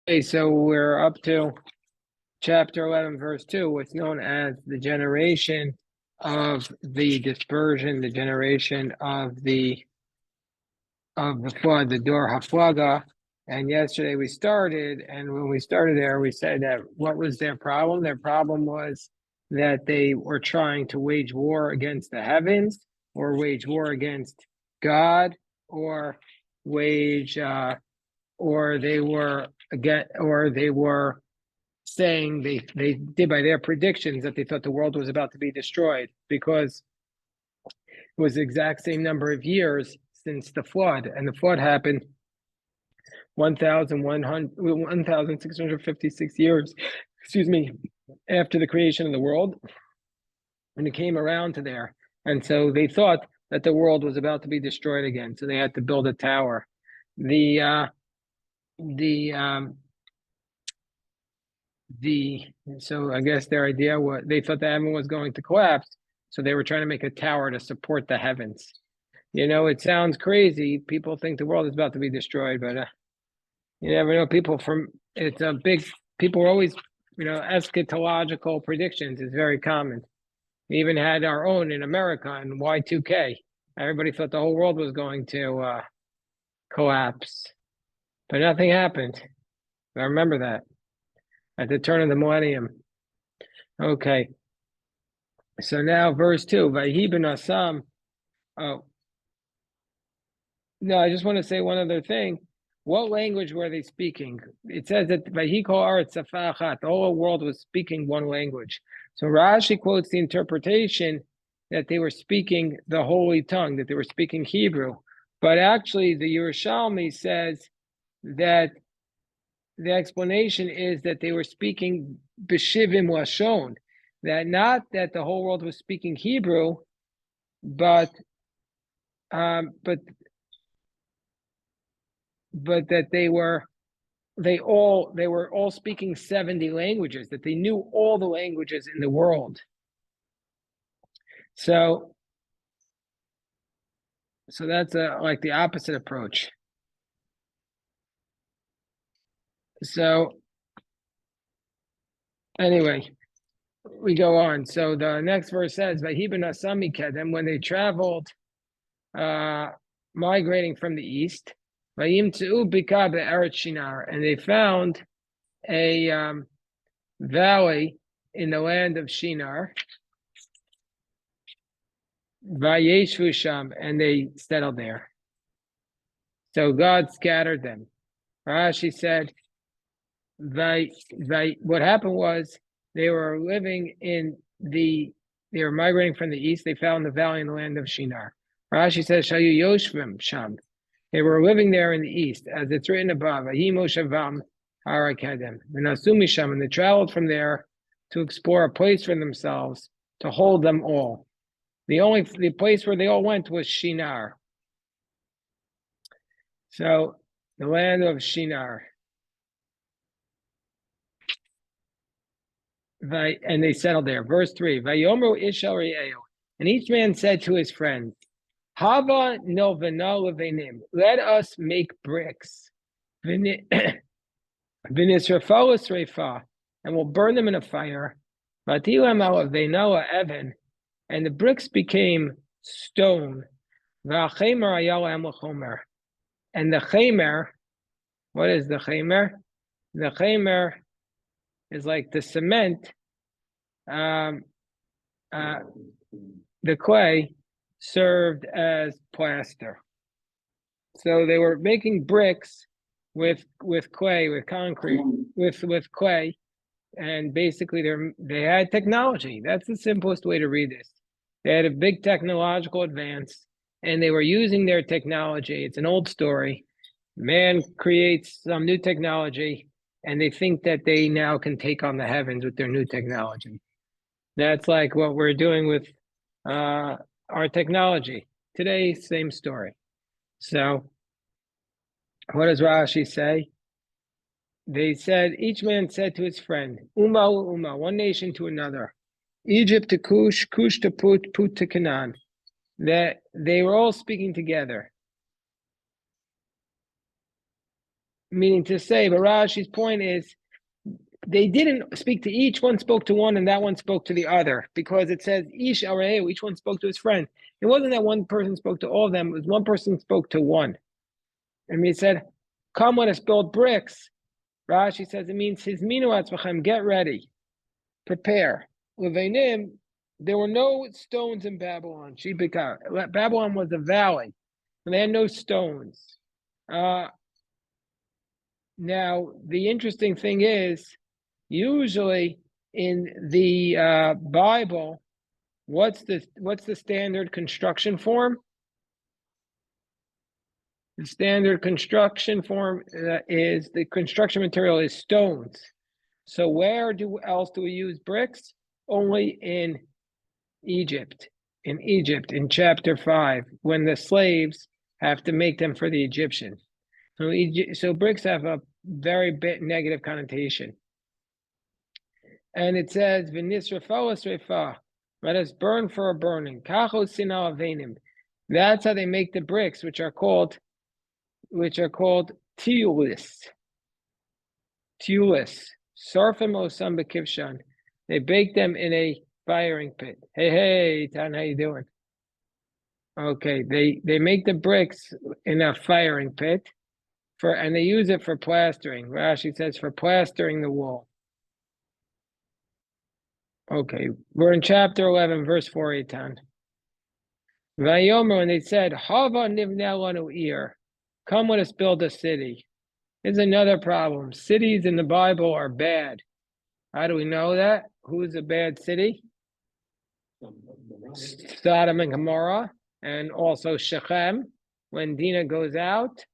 Okay, so we're up to chapter 11, verse 2, what's known as the generation of the dispersion, the generation of the flood, the Dor Haflaga. And yesterday we started, and when we started there, we said that what was their problem? Their problem was that they were trying to wage war against the heavens, or wage war against God, or wage or they were saying they did by their predictions that they thought the world was about to be destroyed because it was the exact same number of years since the flood, and the flood happened 1,656 years, excuse me, after the creation of the world, and it came around to there. And so they thought that the world was about to be destroyed again, so they had to build a tower. So I guess their idea was they thought the heaven was going to collapse, so they were trying to make a tower to support the heavens. It sounds crazy. People think the world is about to be destroyed, but you never know. People are always, eschatological predictions is very common. We even had our own in America in Y2K. Everybody thought the whole world was going to collapse, but nothing happened. I remember that at the turn of the millennium. Okay. So now verse 2, Vayhi ben Asam. Oh, no, I just want to say one other thing. What language were they speaking? It says that Vayhi kol haaretz safah achat, the whole world was speaking one language. So Rashi quotes the interpretation that they were speaking the holy tongue, that they were speaking Hebrew. But actually, the Yerushalmi says that the explanation is that they were speaking b'shivim lashon, that not that the whole world was speaking Hebrew, but that they were all speaking 70 languages, that they knew all the languages in the world. So that's like the opposite approach. So anyway, we go on. So the next verse says, "Vayhi ben Asam mikedem," when they traveled, migrating from the east, Vayimtzu bika be'eretz Shinar, and they found a valley in the land of Shinar. Vayeshvu sham, and they settled there. So God scattered them. Rashi said, what happened was they were migrating from the east. They found the valley in the land of Shinar. Rashi says, Shayu Yoshvim Sham. They were living there in the east, as it's written above. Ahi Moshavam Harakedem. V'nasumi Sham, and they traveled from there to explore a place for themselves to hold them all. The place where they all went was Shinar. So the land of Shinar. And they settled there. Verse 3, Vayomer Ishal Re'eu, and each man said to his friend, Hava novena levenim, let us make bricks. V'nisrafalas reifa, and we'll burn them in a fire. Vatilam alavena evan, and the bricks became stone. V'achemer ayalam lechomer, and the chemer, what is the chemer? The chemer is like the cement. The clay served as plaster. So they were making bricks with clay, with concrete, with clay, and basically they had technology. That's the simplest way to read this. They had a big technological advance, and they were using their technology. It's an old story. Man creates some new technology, and they think that they now can take on the heavens with their new technology. That's like what we're doing with our technology. Today, same story. So what does Rashi say? They said, each man said to his friend, Uma Uma, one nation to another, Egypt to Cush, Cush to Put, Put to Canaan, that they were all speaking together. Meaning to say, but Rashi's point is they didn't speak to each one, spoke to one, and that one spoke to the other, because it says each one spoke to his friend. It wasn't that one person spoke to all of them, it was one person spoke to one. And he said, come let us build bricks. Rashi says it means his minu, get ready, prepare. Leveinim, there were no stones in Babylon. Babylon was a valley, and they had no stones. Now, the interesting thing is, usually in the Bible, what's the standard construction form? The standard construction form is the construction material is stones. So where else do we use bricks? Only in Egypt. In chapter 5, when the slaves have to make them for the Egyptians. So bricks have a very bit negative connotation. And it says, "V'nisrafa refa," let us burn for a burning. Kachos sinal avenim. That's how they make the bricks, which are called tiulis. Sarfim osam bekivshan. They bake them in a firing pit. Hey, Tan, how you doing? Okay, they make the bricks in a firing pit and they use it for plastering. Rashi says for plastering the wall. Okay, we're in chapter 11, verse 4, Eitan. Vayomer, when they said, Hava nivnei lanu ir, come let us build a city. There's another problem. Cities in the Bible are bad. How do we know that? Who's a bad city? Sodom and Gomorrah, and also Shechem. When Dinah goes out,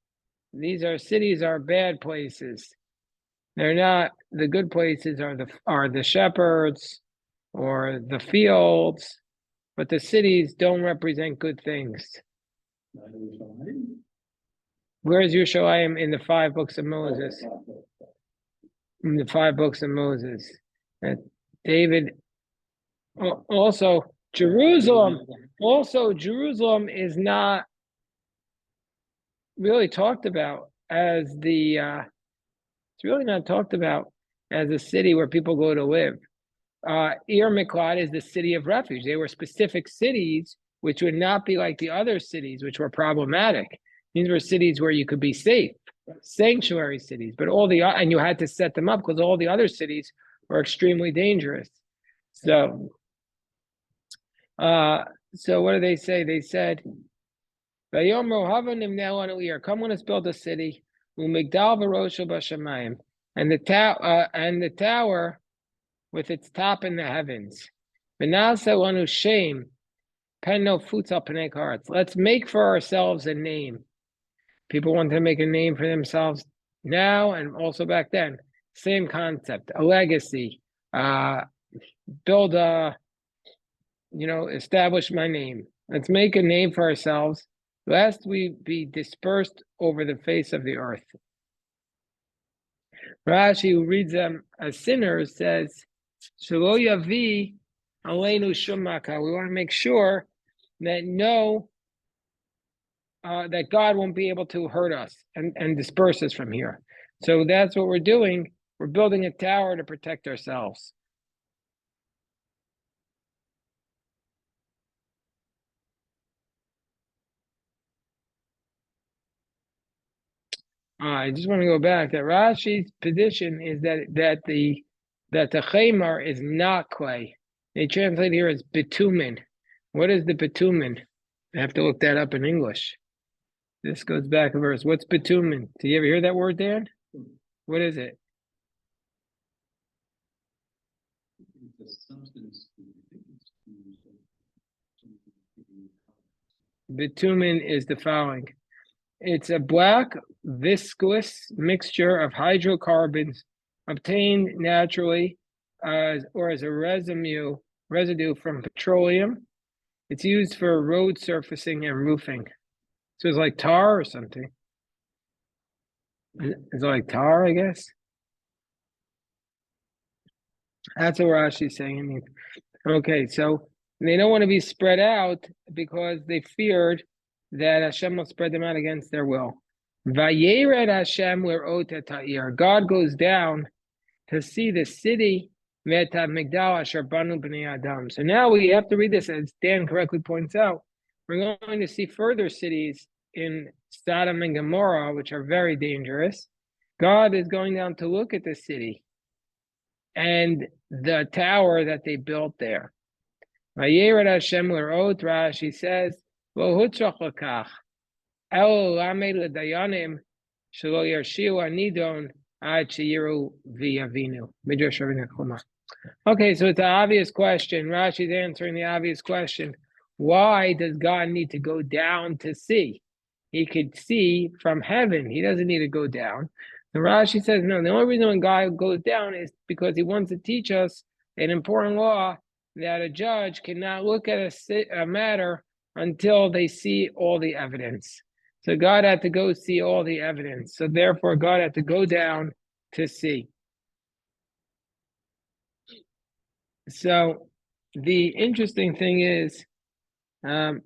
these cities are bad places. They're not the good places. Are the shepherds or the fields, but the cities don't represent good things. Where's Yerushalayim in the 5 books of Moses? In the 5 books of Moses. David, also Jerusalem is not really talked about as it's really not talked about as a city where people go to live. Ir Miklat is the city of refuge. They were specific cities which would not be like the other cities, which were problematic. These were cities where you could be safe, sanctuary cities. But and you had to set them up because all the other cities were extremely dangerous. So what do they say? They said, "Come let us build a city, and the tower with its top in the heavens. Shame, let's make for ourselves a name." People want to make a name for themselves now and also back then. Same concept, a legacy. Build establish my name. Let's make a name for ourselves, lest we be dispersed over the face of the earth. Rashi, who reads them as sinners, says, Shelo yavi aleinu shumaka. We want to make sure that that God won't be able to hurt us and disperse us from here. So that's what we're doing. We're building a tower to protect ourselves. I just want to go back. That Rashi's position is that the Chamar is not clay. They translate here as bitumen. What is the bitumen? I have to look that up in English. This goes back a verse. What's bitumen? Did you ever hear that word, Dan? What is it? Bitumen is the following. It's a black, viscous mixture of hydrocarbons obtained naturally or as a residue from petroleum. It's used for road surfacing and roofing. So it's like tar or something. It's like tar, I guess. That's what Rashi's saying. Okay, so they don't want to be spread out because they feared that Hashem will spread them out against their will. Vayered Hashem l'rot ha'ir. God goes down to see the city Meta Migdal Asher Banu Bnei Adam. So now we have to read this, as Dan correctly points out. We're going to see further cities in Sodom and Gomorrah, which are very dangerous. God is going down to look at the city and the tower that they built there. Vayered Hashem l'rot, Rashi says, Lo hutzrach l'kach, el lamed l'dayanim, shelo yarshiu anidon ad sheyiru v'yavinu. Midrash Rabbeinu Chuma. Okay, so it's an obvious question. Rashi's answering the obvious question. Why does God need to go down to see? He could see from heaven. He doesn't need to go down. And Rashi says, no, the only reason when God goes down is because he wants to teach us an important law that a judge cannot look at a matter until they see all the evidence. So God had to go see all the evidence. So therefore, God had to go down to see. So the interesting thing is, all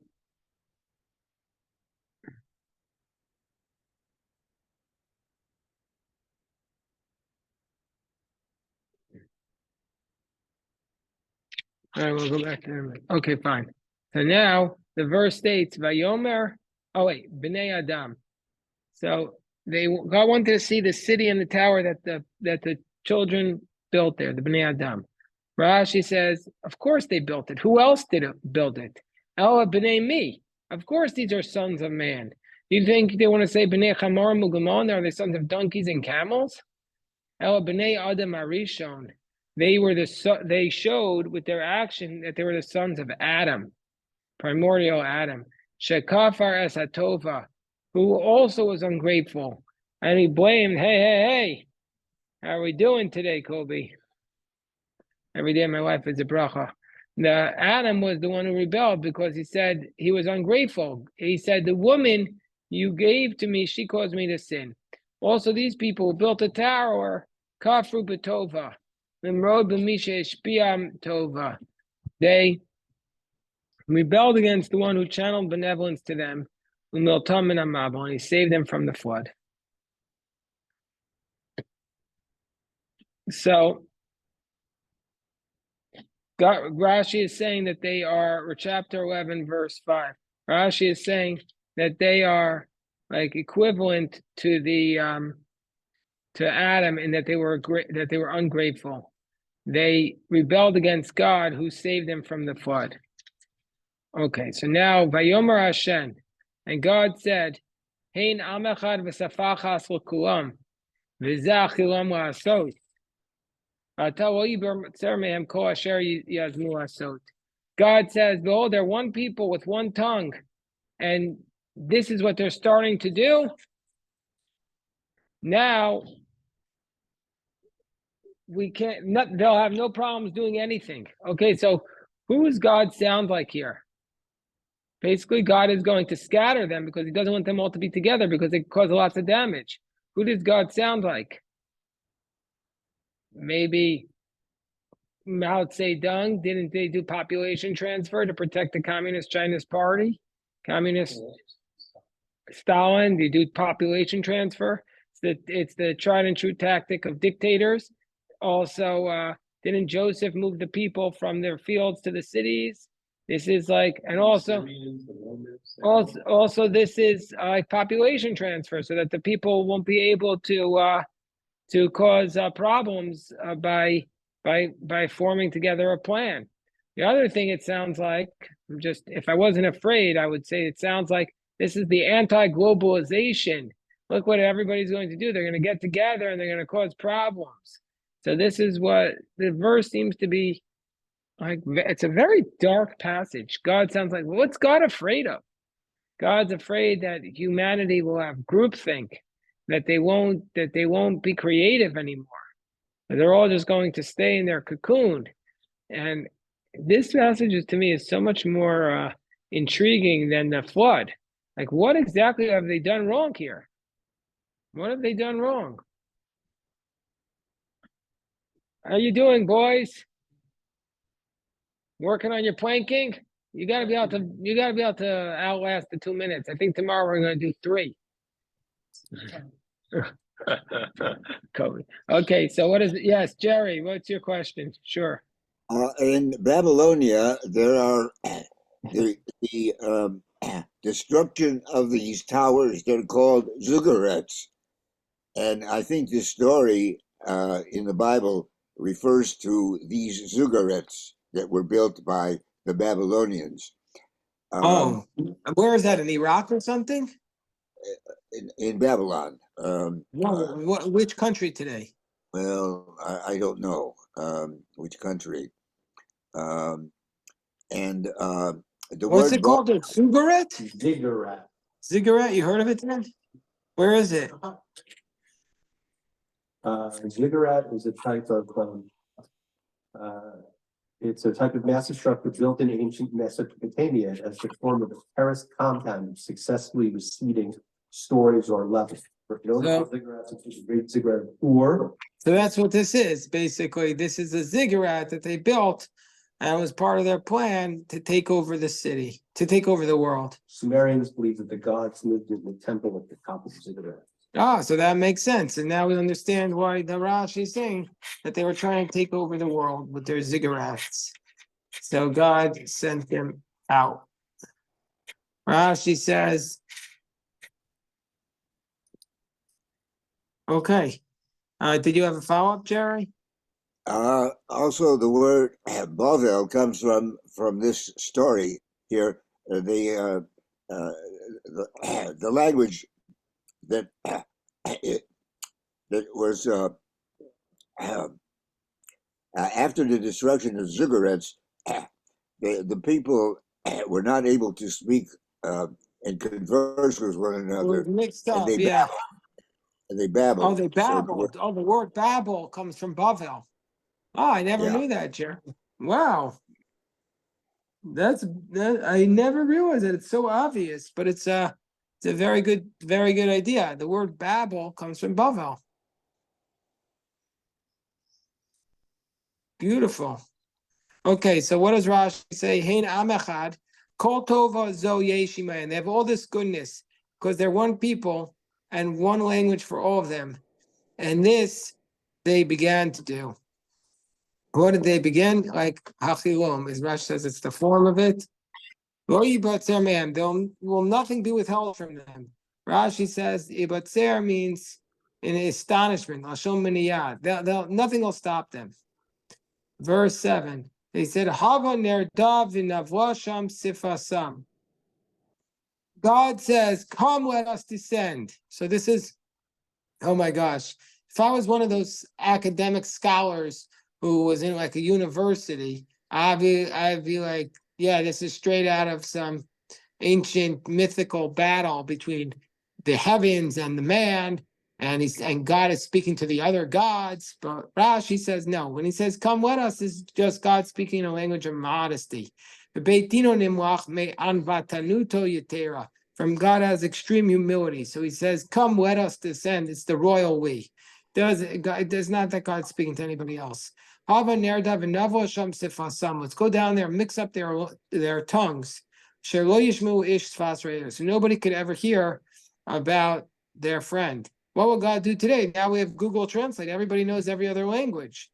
right, we'll go back to them. Okay, fine. So now the verse states, Vayomer, Bnei Adam. So God wanted to see the city and the tower that the children built there, the Bnei Adam. Rashi says, of course they built it. Who else did build it? Ela Bnei Mi. Of course these are sons of man. Do you think they want to say Bnei Chamor Mugamon? Are they sons of donkeys and camels? Ela Bnei Adam Arishon. They showed with their action that they were the sons of Adam, primordial Adam. Shekafar es hatova, who also was ungrateful, and he blamed, hey, how are we doing today, Kobe? Every day my life is a bracha. Adam was the one who rebelled because he said he was ungrateful. He said, the woman you gave to me, she caused me to sin. Also, these people who built a tower, kafru b'tova, limrod b'misha eshpiam tova. They rebelled against the one who channeled benevolence to them, umiltam min hamabel, and he saved them from the flood. So Rashi is saying that they are, or chapter 11, verse 5. Rashi is saying that they are like equivalent to the to Adam in that they were ungrateful. They rebelled against God, who saved them from the flood. Okay, so now Vayomer Hashem, and God said, Hein am echad v'safachas l'kulam v'zeh achilam la'asot. God says, behold, they're one people with one tongue, and this is what they're starting to do. Now, they'll have no problems doing anything. Okay, so who does God sound like here? Basically, God is going to scatter them because he doesn't want them all to be together because it causes lots of damage. Who does God sound like? Maybe Mao Zedong. Didn't they do population transfer to protect the Communist Chinese Party? Communist Stalin, they do population transfer. It's the tried and true tactic of dictators. Also, didn't Joseph move the people from their fields to the cities? This is like, and also this is like population transfer, so that the people won't be able to cause problems by forming together a plan. The other thing it sounds like, just if I wasn't afraid, I would say it sounds like this is the anti-globalization. Look what everybody's going to do. They're going to get together and they're going to cause problems. So this is what the verse seems to be like. It's a very dark passage. God sounds like, well, what's God afraid of? God's afraid that humanity will have groupthink, that they won't be creative anymore. They're all just going to stay in their cocoon. And this passage to me is so much more intriguing than the flood. Like, what exactly have they done wrong here? What have they done wrong? How you doing, boys? Working on your planking? You gotta be able to outlast the 2 minutes. I think tomorrow we're gonna do 3. COVID. Okay, so what is it? Yes, Jerry, what's your question? Sure. In Babylonia, there are the destruction of these towers. They're called ziggurats, and I think this story in the Bible refers to these ziggurats that were built by the Babylonians. Where is that, in Iraq or something? In Babylon. Which country today? Well, I don't know which country. And the What's word it called? A ziggurat? Ziggurat. Ziggurat, you heard of it then? Where is it? Ziggurat is a type of it's a type of massive structure built in ancient Mesopotamia as the form of a terraced compound of successfully receding stories or levels. So that's what this is. Basically, this is a ziggurat that they built, and it was part of their plan to take over the city, to take over the world. Sumerians believed that the gods lived in the temple at the top of the ziggurat. Ah, so that makes sense. And now we understand why the Rashi is saying that they were trying to take over the world with their ziggurats. So God sent them out. Rashi says, okay. Did you have a follow-up, Jerry? Also, the word Bavel comes from this story here. The language that that was after the destruction of ziggurats, the people were not able to speak and converse with one another. Mixed up, yeah. And they babbled. Oh, they babbled. The word babble comes from Bavel. Oh, I never knew that, Jerry. Wow. I never realized that. It's so obvious, but it's a very good idea. The word babble comes from Bavel. Beautiful. Okay, so what does Rashi say? Hein am echad, kol tova zo yeshima, and they have all this goodness because they're one people and one language for all of them. And this they began to do. What did they begin? Like hachilom, as Rashi says, it's the form of it. Lo yibatzer mehem, will nothing be withheld from them. Rashi says yibatzer means in astonishment. Lashon miniyad. Nothing will stop them. Verse 7. They said, Hava nerdav v'navla sifasam. God says, come, let us descend. So this is, oh my gosh. If I was one of those academic scholars who was in like a university, I'd be like, yeah, this is straight out of some ancient mythical battle between the heavens and the man. And God is speaking to the other gods, but Rashi says no. When he says "Come with us," is just God speaking in a language of modesty. From God has extreme humility, so he says, "Come, let us descend." It's the royal we. It does not that God speaking to anybody else. Let's go down there, mix up their tongues, so nobody could ever hear about their friend. What will God do today? Now we have Google Translate. Everybody knows every other language.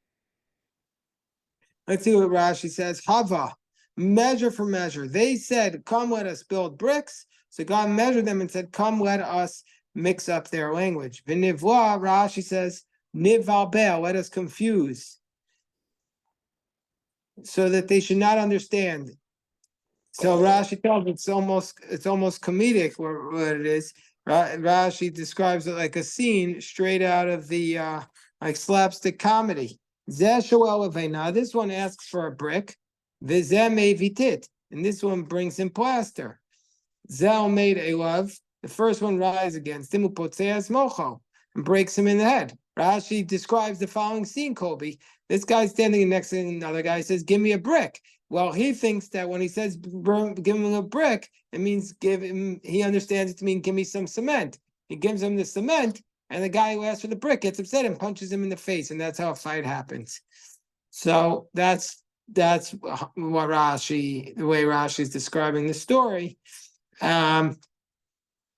Let's see what Rashi says. Hava, measure for measure. They said, come, let us build bricks. So God measured them and said, come, let us mix up their language. V'nivla, Rashi says, nivalbel, let us confuse, so that they should not understand. So Rashi tells it's almost comedic what it is. Rashi describes it like a scene straight out of the like slapstick comedy. This one asks for a brick. And this one brings him plaster. Zel made a love. The first one rises against him and breaks him in the head. Rashi describes the following scene, Colby. This guy's standing next to another guy, says, give me a brick. Well, he thinks that when he says give him a brick, it means he understands it to mean give me some cement. He gives him the cement, and the guy who asks for the brick gets upset and punches him in the face, and that's how a fight happens. So that's what the way Rashi is describing the story. And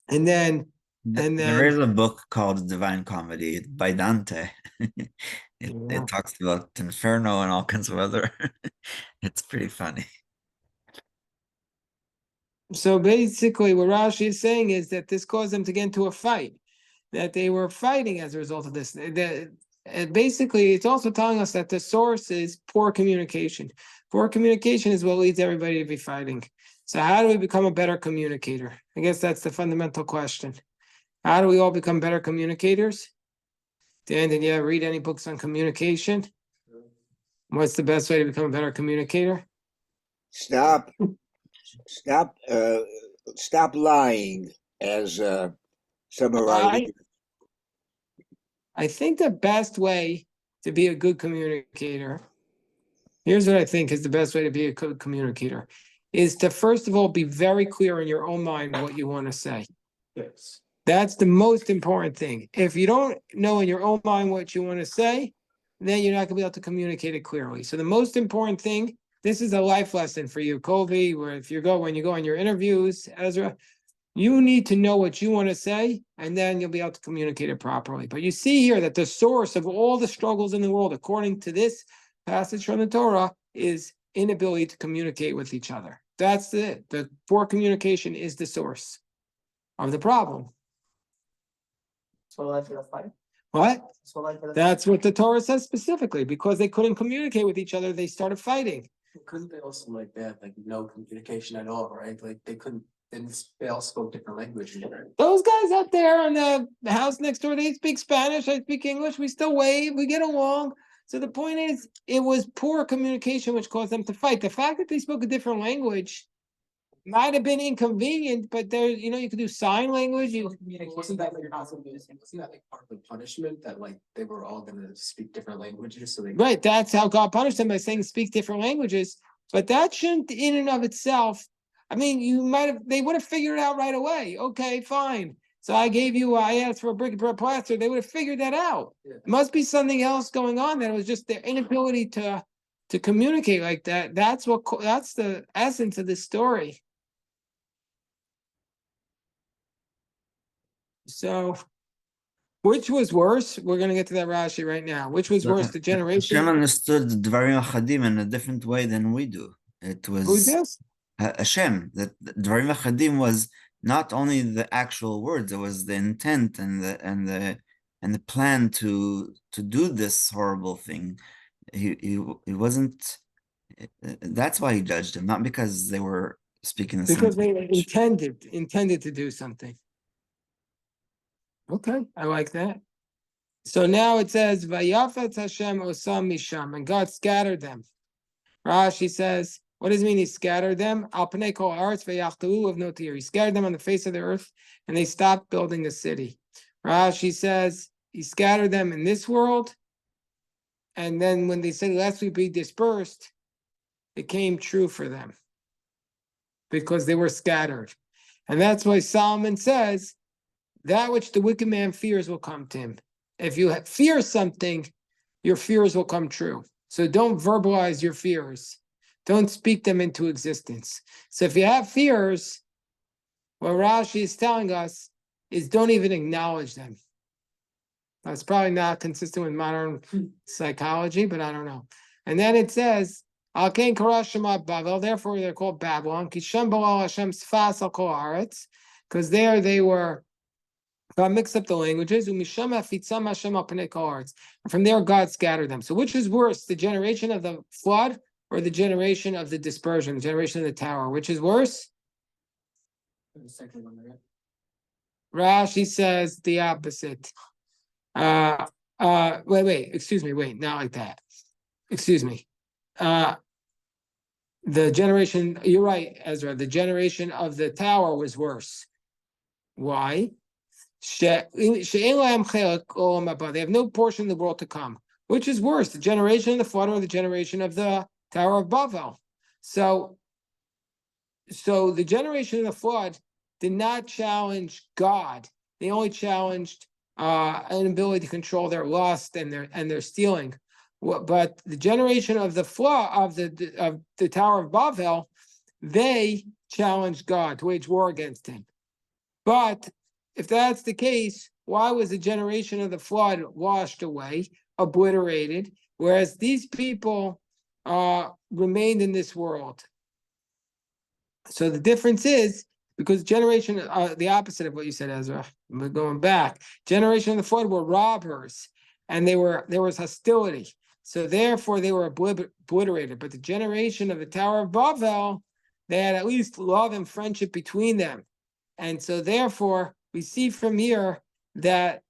then And There is then a book called Divine Comedy by Dante. yeah. It talks about Inferno and all kinds of other. It's pretty funny. So basically, what Rashi is saying is that this caused them to get into a fight, that they were fighting as a result of this. And basically, it's also telling us that the source is poor communication. Poor communication is what leads everybody to be fighting. So how do we become a better communicator? I guess that's the fundamental question. How do we all become better communicators? Dan, did you ever read any books on communication? What's the best way to become a better communicator? Stop lying, as some of our leaders. I think the best way to be a good communicator, here's what I think is the best way to be a good communicator, is to first of all be very clear in your own mind what you want to say. Yes. That's the most important thing. If you don't know in your own mind what you want to say, then you're not going to be able to communicate it clearly. So the most important thing, this is a life lesson for you, Colby, where when you go on your interviews, Ezra, you need to know what you want to say, and then you'll be able to communicate it properly. But you see here that the source of all the struggles in the world, according to this passage from the Torah, is inability to communicate with each other. That's it. The poor communication is the source of the problem. What? That's what the Torah says specifically. Because they couldn't communicate with each other, they started fighting. Couldn't they also no communication at all, right? Like they all spoke different languages. Those guys out there on the house next door, they speak Spanish, I speak English, we still wave, we get along. So the point is, it was poor communication which caused them to fight. The fact that they spoke a different language might have been inconvenient, but you could do sign language. Wasn't that part of the punishment that they were all going to speak different languages? Right, that's how God punished them by saying speak different languages. But that shouldn't, in and of itself. I mean, they would have figured it out right away. Okay, fine. So I asked for a brick and plaster. They would have figured that out. Yeah. It must be something else going on. That it was just their inability to communicate like that. That's the essence of this story. So, which was worse? We're going to get to that Rashi right now. Which was worse, the generation? Hashem understood Dvarim Achadim in a different way than we do. It was Who's this? Hashem. That Dvarim Achadim was not only the actual words; it was the intent and the plan to do this horrible thing. He wasn't. That's why he judged him, not because they were speaking the same because they language. intended to do something. Okay, I like that. So now it says, Vayafet Hashem osam misham, and God scattered them. Rashi says, what does it mean he scattered them? Al pnei kol haaretz v'yachtalu of notir. He scattered them on the face of the earth, and they stopped building the city. Rashi says, he scattered them in this world, and then when they said, lest we be dispersed, it came true for them. Because they were scattered. And that's why Solomon says, that which the wicked man fears will come to him. If you fear something, your fears will come true. So don't verbalize your fears. Don't speak them into existence. So if you have fears, what Rashi is telling us is don't even acknowledge them. That's probably not consistent with modern psychology, but I don't know. And then it says, Al-Kain Karashima Bavel, therefore they're called Babylon, because there they were. God mixed up the languages, and from there God scattered them. So which is worse, the generation of the flood or the generation of the dispersion, the generation of the tower? Which is worse? The second one, right? Rashi says the opposite. Excuse me, not like that. Excuse me. The generation, you're right, Ezra, the generation of the tower was worse. Why? They have no portion of the world to come. Which is worse, the generation of the flood or the generation of the Tower of Babel? So the generation of the flood did not challenge God. They only challenged an ability to control their lust and their stealing. But the generation of the flood of the Tower of Babel, they challenged God to wage war against him. But if that's the case, why was the generation of the flood washed away, obliterated, whereas these people remained in this world? So the difference is because generation, the opposite of what you said, Ezra. We're going back. Generation of the flood were robbers, and there was hostility. So therefore, they were obliterated. But the generation of the Tower of Babel, they had at least love and friendship between them, and so therefore, we see from here that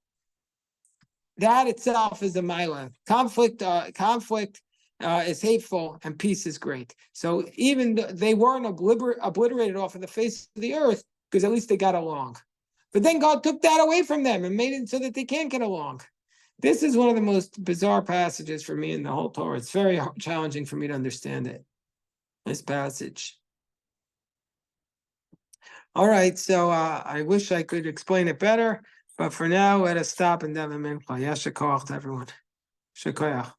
itself is the Mila. Conflict is hateful and peace is great. So even they weren't obliterated off of the face of the earth because at least they got along. But then God took that away from them and made it so that they can't get along. This is one of the most bizarre passages for me in the whole Torah. It's very challenging for me to understand it. This passage. All right, so I wish I could explain it better, but for now, let us stop and daven mincha. Yasher koach to everyone. Shekoyach.